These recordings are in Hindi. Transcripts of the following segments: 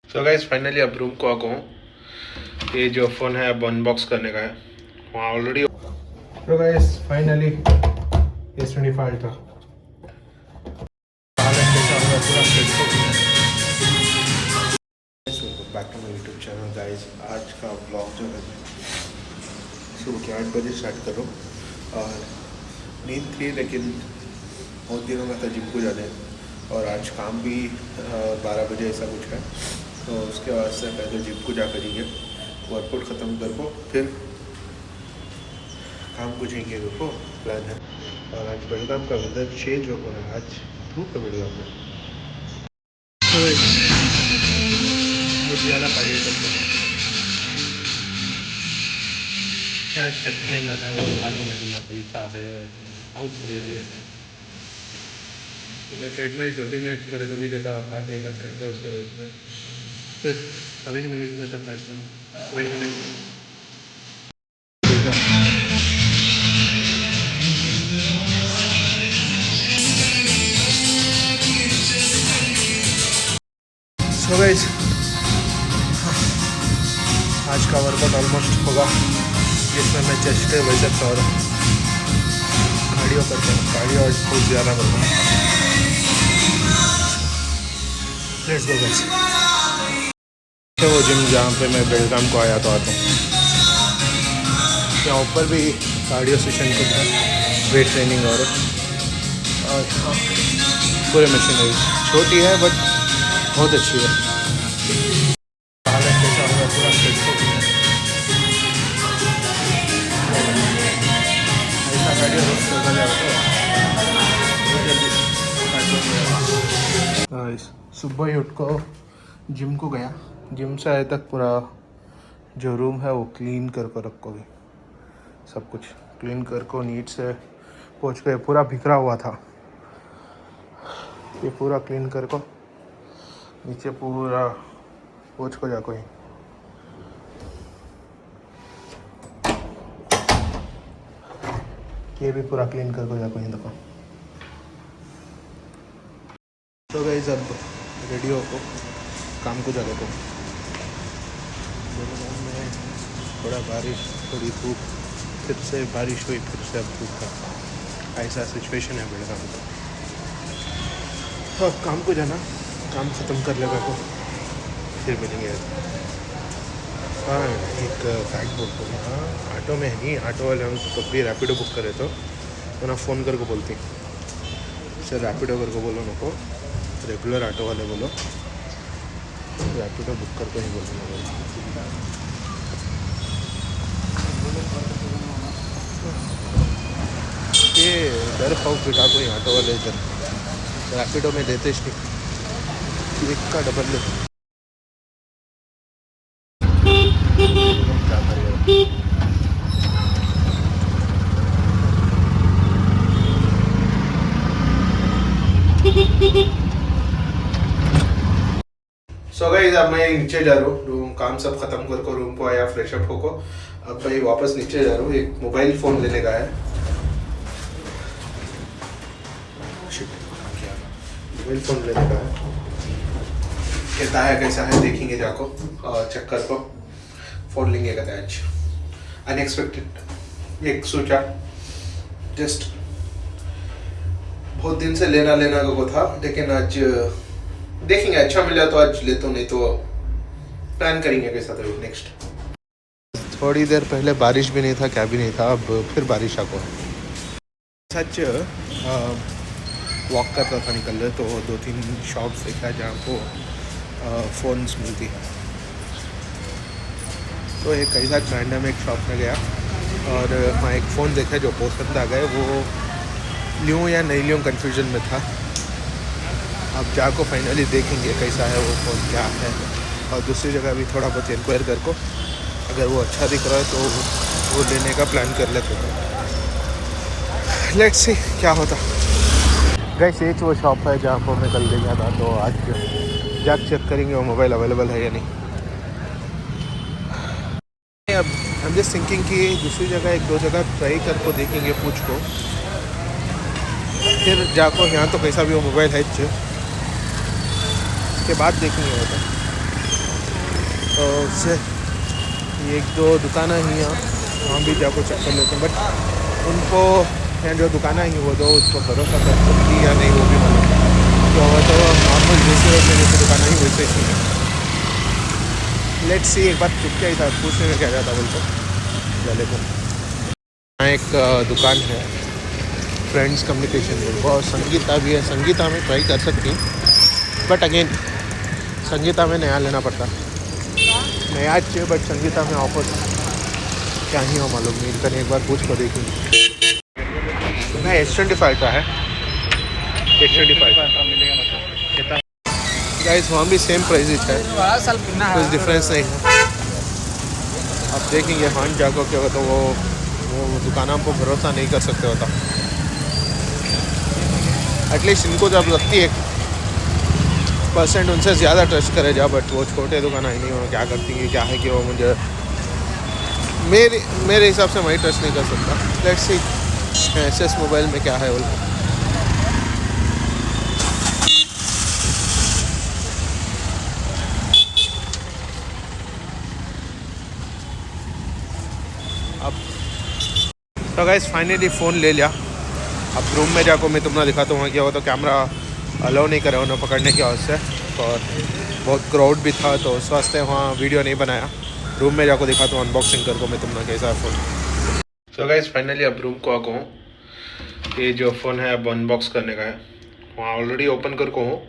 सो गाइस फाइनली अब रूम को आ गया हूँ। ये जो फ़ोन है अब अनबॉक्स करने का है वहाँ ऑलरेडी। तो गाइस फाइनली S25 था। Back to my YouTube channel guys. आज का ब्लॉग जो है सुबह के 8 बजे स्टार्ट करो और नींद थी लेकिन बहुत दिनों में था जिम को जाने और आज काम भी 12 बजे ऐसा कुछ है, तो उसके बाद से पहले जिम को जा करेंगे, वर्कआउट ख़त्म कर को फिर काम को जाएंगे। देखो प्लान है। और आज बेलगाम का वेदर चेंज हो रहा है, आज धूप है बेलगाम में। ज़्यादा पानी करते हैं ट्रेडमिल जल्दी में करे तो भी देता आधे घंटे उसके फिर अभी वही सो गाइस आज का वर्कआउट ऑलमोस्ट होगा जिसमें मैं चेस्ट बाइसेप्स और कार्डियो करता हूँ। कार्डियो आज बहुत ज़्यादा करता हूँ। Let's go guys. वो जिम जहाँ पे मैं बेलगाम को आया तो आता हूँ, यहाँ ऊपर भी कार्डियो सेशन कुछ है, वेट ट्रेनिंग और हाँ पूरे मशीनरी छोटी है बट बहुत अच्छी है। पूरा फिट हो गया ऐसा कार्डियो रोज करता जाओ तो सुबह ही उठ को जिम को गया। जिम से आए तक पूरा जो रूम है वो क्लीन कर रखोगे, सब कुछ क्लीन कर को नीट से पोंछ के, पूरा बिखरा हुआ था ये पूरा क्लीन कर को नीचे पूरा पोंछ को जाको ही। ये भी पूरा क्लीन कर को जाको ही देखो। तो गाइस अब रेडी हो को काम को जाने को। में थोड़ा बारिश, थोड़ी धूप, फिर से बारिश हुई, फिर से अब धूप था, ऐसा सिचुएशन है बेलगाम का। अब काम को जाना, काम ख़त्म कर लेगा को फिर मिलेंगे। हाँ एक फैक्ट बोल दो, हाँ ऑटो में नहीं, ऑटो वाले हम तो भी रैपिडो बुक करे तो ना फ़ोन करके बोलती सर रैपिडो करके बोलो नको, रेगुलर ऑटो वाले बोलो रैपिडो बुक करके ही बोलो। ये डर खौफ बिठा को ही ऑटो वाले इधर रैपिडो में देते नहीं, एक का डबल ले। सो गाइस अब मैं नीचे जा रहा हूँ, रूम काम सब खत्म कर को रूम को आया, फ्रेश अप होको अब भाई वापस नीचे जा रहा हूँ। एक मोबाइल फ़ोन लेने का है, मोबाइल फ़ोन लेने का है, कहता है कैसा है देखेंगे जाको और चेक कर को फ़ोन लेंगे कहता है। आज अनएक्सपेक्टेड एक सोचा, जस्ट बहुत दिन से लेना को था लेकिन आज देखेंगे, अच्छा मिला तो आज लेता हूँ, नहीं तो प्लान करेंगे कैसा था नेक्स्ट। थोड़ी देर पहले बारिश भी नहीं था, क्या भी नहीं था, अब फिर बारिश आ को सच वॉक करता था निकल रहे तो 2-3 शॉप्स देखा जहाँ को फ़ोन्स मिलती है, तो एक ऐसा रैंडम एक शॉप में गया और वहाँ एक फ़ोन देखा जो पसंद आ गए, वो ल्यूँ या नहीं ल्यूँ कन्फ्यूजन में था। अब जाको फाइनली देखेंगे कैसा है वो फ़ोन, क्या है, और दूसरी जगह भी थोड़ा बहुत इंक्वायर कर को अगर वो अच्छा दिख रहा है तो वो लेने का प्लान कर लेते हैं। लेट्स सी क्या होता। गाइस एक वो शॉप है जहाँ पर मैं कल देखा था, तो आज जाके चेक करेंगे वो मोबाइल अवेलेबल है या नहीं। अब हम जस्ट थिंकिंग कि दूसरी जगह 1-2 जगह ट्राई कर को देखेंगे, पूछ को फिर जाको यहाँ तो कैसा भी वो मोबाइल है के बाद देखेंगे होता। उससे एक दो दुकानें ही हैं, वहाँ भी जाकर चेक कर लेते हैं। बट उनको यहाँ जो दुकानें हैं वो तो उसको भरोसा कर सकती या नहीं वो भी मालूम नहीं। तो वो तो नॉर्मल जैसे रोड में जैसे दुकानें ही वैसे ही हैं। लेट्स सी, एक बार चुप क्या ही था, पूछने में क्या जाता बोल तो चले को। यहाँ एक दुकान है फ्रेंड्स कम्युनिकेशन बोल, और संगीता भी है। संगीता में ट्राई कर सकती हूँ, बट अगेन संगीता में नया लेना पड़ता, नया चाहिए। बट संगीता में ऑफर क्या ही हो मालूम नहीं, इनका एक बार पूछ कर देखेंगे। मैं S25 का है, S25 गाइस, वहाँ भी सेम प्राइस है, कुछ डिफरेंस नहीं है। अब देखेंगे हाँ जाकर क्या होता, वो दुकानों पर भरोसा नहीं कर सकते होता। एटलीस्ट इनको जब लगती है 1% उनसे ज़्यादा ट्रस्ट करे जा, बट वो छोटे दुकान ही नहीं हो क्या करती है, क्या है कि वो मुझे मेरे हिसाब से मैं ट्रस्ट नहीं कर सकता। लेट्स सी SS मोबाइल में क्या है वो। अब तो गाइस फाइनली फ़ोन ले लिया। अब रूम में जाकर मैं तुम्हें दिखाता हूँ क्या हो, तो कैमरा अलाउ नहीं करे उन्हें पकड़ने की वजह से, और बहुत क्राउड भी था तो उस वास्ते वहाँ वीडियो नहीं बनाया। रूम में जाकर दिखाता हूँ अनबॉक्सिंग करके मैं तुम्हें कैसा फ़ोन। सो गाइस फाइनली अब रूम को आको हूँ। ये जो फ़ोन है अब अनबॉक्स करने का है, वहाँ ऑलरेडी ओपन करके हूँ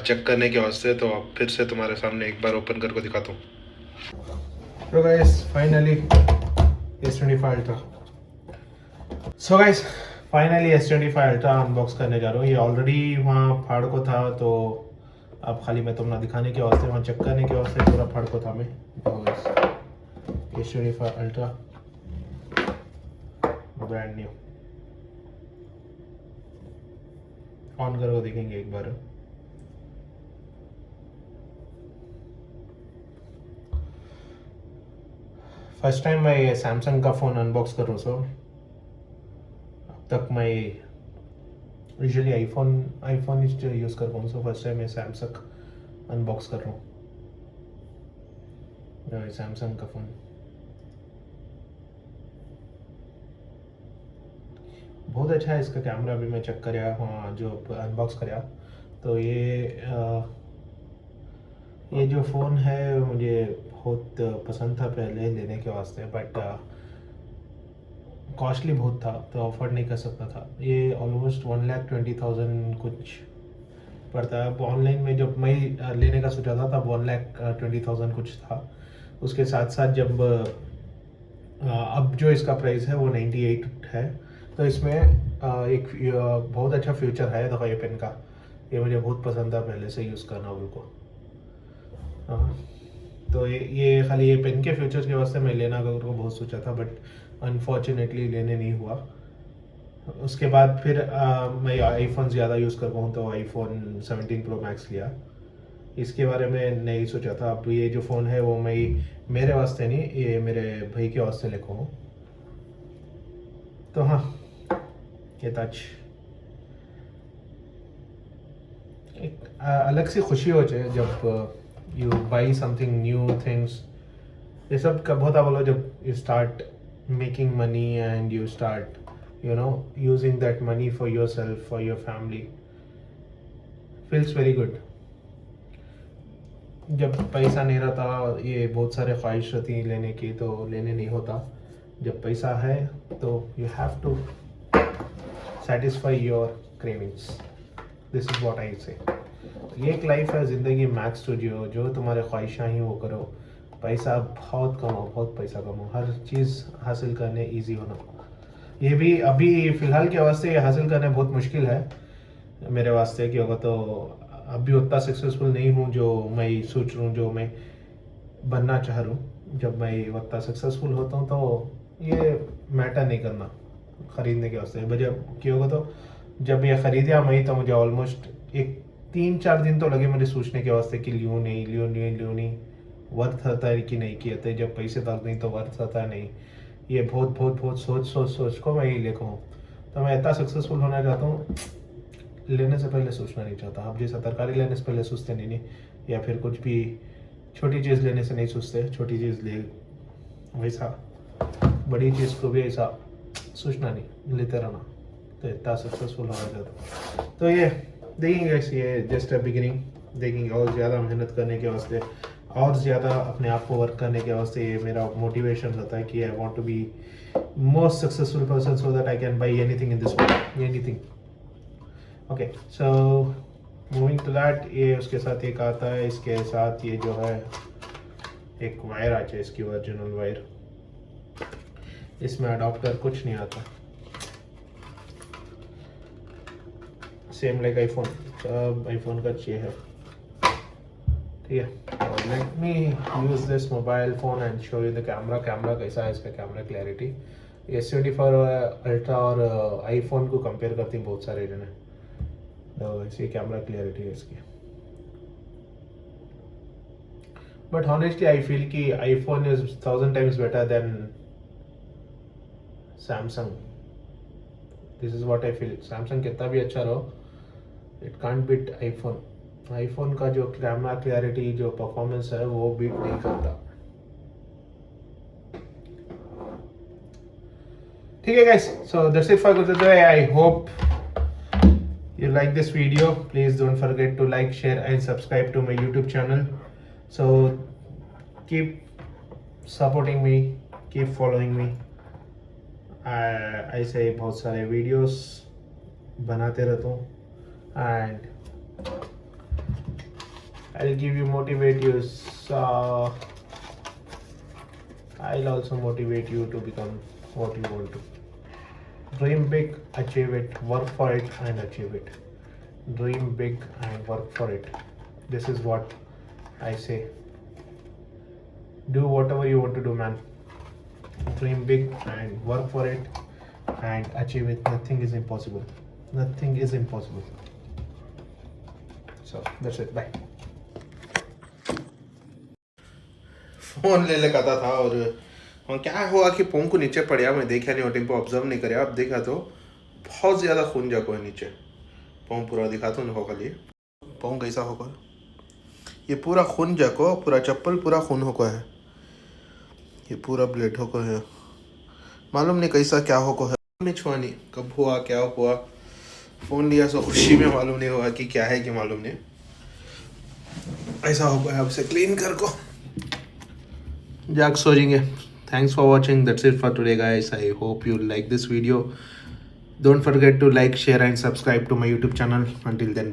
चेक करने के वास्ते। तो अब फिर से तुम्हारे सामने एक बार ओपन करके दिखाता हूँ। तो guys finally S25 ultra. So guys finally S25 ultra unbox करने जा रहा हूँ। ये ऑलरेडी वहाँ फाड़ को था, तो अब खाली मैं तुम्हें दिखाने के वास्ते, वहाँ चेक करने के वास्ते पूरा फाड़ को था मैं। S25 ultra brand new on करो, देखेंगे एक बार। फर्स्ट टाइम मैं ये सैमसंग का फ़ोन अनबॉक्स कर रहा हूँ। सो अब तक मैं यूजुअली आईफोन यूज़ कर रहा हूँ। सो फर्स्ट टाइम मैं सैमसंग अनबॉक्स कर रहा हूँ, सैमसंग का फ़ोन। बहुत अच्छा है, इसका कैमरा भी मैं चेक कर हाँ जो अनबॉक्स कराया। तो ये जो फ़ोन है मुझे बहुत पसंद था पहले लेने के वास्ते, बट कॉस्टली बहुत था तो अफोर्ड नहीं कर सकता था। ये ऑलमोस्ट 1,20,000 कुछ पड़ता है। अब ऑनलाइन में जब मैं लेने का सोचा था तब 1,20,000 कुछ था। उसके साथ साथ जब अब जो इसका प्राइस है वो 98 है। तो इसमें एक बहुत अच्छा फ्यूचर है। देखो ये पेन का, ये मुझे बहुत पसंद था पहले से यूज़ करना उनको। तो ये खाली ये पेन के फ्यूचर्स के वास्ते मैं लेना को बहुत सोचा था, बट अनफॉर्चुनेटली लेने नहीं हुआ। उसके बाद फिर मैं आईफोन ज़्यादा यूज़ कर पाऊँ तो आईफोन 17 प्रो मैक्स लिया। इसके बारे में नहीं सोचा था। अब ये जो फ़ोन है वो मैं मेरे वास्ते नहीं, ये मेरे भाई के वास्ते लेकर हूँ। तो हाँ ये टच एक अलग सी खुशी हो जाए जब you by something new things. ये सब कब होता बोलो, जब you start making money and you start using that money for yourself, for your family, feels very good। जब पैसा नहीं रहता, ये बहुत सारे ख्वाहिश रहती लेने की तो लेने नहीं होता। जब पैसा है तो you have to satisfy your cravings। this is what I say। ये एक लाइफ है, ज़िंदगी मैक्स टू जियो, जो तुम्हारे ख्वाहिशां ही वो करो। पैसा बहुत कमाओ, बहुत पैसा कमाओ, हर चीज़ हासिल करने ईजी होना। ये भी अभी फ़िलहाल के वास्ते हासिल करना बहुत मुश्किल है मेरे वास्ते, क्योंकि तो अभी उतना सक्सेसफुल नहीं हूँ जो मैं सोच रहा हूँ, जो मैं बनना चाह रहा हूँ। जब मैं उतना सक्सेसफुल होता हूँ तो ये मैटर नहीं करना ख़रीदने के वास्ते। जब क्यों तो जब ये ख़रीदा मैं तो मुझे ऑलमोस्ट एक 3-4 दिन तो लगे मुझे सोचने के वास्ते कि लियो नहीं वर्थ आता है कि नहीं किया था। जब पैसे तक नहीं तो वर्थ आता नहीं। ये बहुत सोच को मैं ये लेकर हूँ। तो मैं इतना सक्सेसफुल होना चाहता हूँ, लेने से पहले सोचना नहीं चाहता। आप जैसा तरकारी लेने से पहले सोचते नहीं, या फिर कुछ भी छोटी चीज़ लेने से नहीं सोचते, छोटी चीज़ ले वैसा बड़ी चीज़ को भी ऐसा सोचना नहीं, लेते रहना तो इतना सक्सेसफुल हो जाता। तो ये देखेंगे, ये जस्ट अ बिगिनिंग, देखेंगे और ज़्यादा मेहनत करने के वास्ते, और ज़्यादा अपने आप को वर्क करने के वास्ते ये मेरा मोटिवेशन रहता है कि I want to be most successful person so that I can buy anything in this world, anything. Okay, so moving to that, ये उसके साथ एक आता है, इसके साथ ये जो है एक वायर आता है, इसकी ओरिजिनल वायर, इसमें अडॉप्टर कुछ नहीं आता, सेम लाइक आईफोन, सब आईफोन का चाहिए है, ठीक है। और let me use this mobile phone and show you the camera कैसा है, इसका कैमरा क्लैरिटी। S24 अल्ट्रा और आईफोन को कंपेयर करती हैं बहुत सारे जने, तो इसी कैमरा क्लैरिटी है इसकी। बट ऑनेस्टली आई फील कि iPhone is 1000 times better than Samsung. This is what I feel. Samsung कितना भी अच्छा रहो, it can't beat iPhone. IPhone का जो कैमरा क्लैरिटी, जो परफॉर्मेंस है, वो बीट नहीं करता। ठीक है guys, so that's it for today. I hope you like this video. Please don't forget to like, share and subscribe to my YouTube channel. So keep supporting me, keep following me. ऐसे बहुत सारे वीडियोस बनाते रहता हूँ and I'll give you motivate you, so I'll also motivate you to become what you want to. Dream big, achieve it, work for it and achieve it. Dream big and work for it. This is what I say. Do whatever you want to do, man. Dream big and work for it and achieve it. Nothing is impossible. Nothing is impossible. So that's it. Bye. Phone ले लगाता था और क्या हुआ कि पोंग को नीचे पड़ा, मैं देखा नहीं, वो टेम्पो ऑब्जर्व नहीं कराया। अब देखा तो बहुत ज़्यादा खून जाको है नीचे। पोंग पूरा दिखाता हूँ खाली, पोंग कैसा होगा, ये पूरा खून जाको, पूरा चप्पल पूरा खून होको है, ये पूरा ब्लेड होको है, मालूम नहीं कैसा क्या होको है, नहीं छुआ नहीं, कब हुआ क्या हुआ। फ़ोन लिया सो खुशी में, मालूम नहीं हुआ कि क्या है कि मालूम नहीं, ऐसा होगा। अब से क्लीन कर को जाग सो जाएंगे। Thanks for watching. That's it for today, guys. I hope you like this video. Don't forget to like, share and subscribe to my YouTube channel. Until then.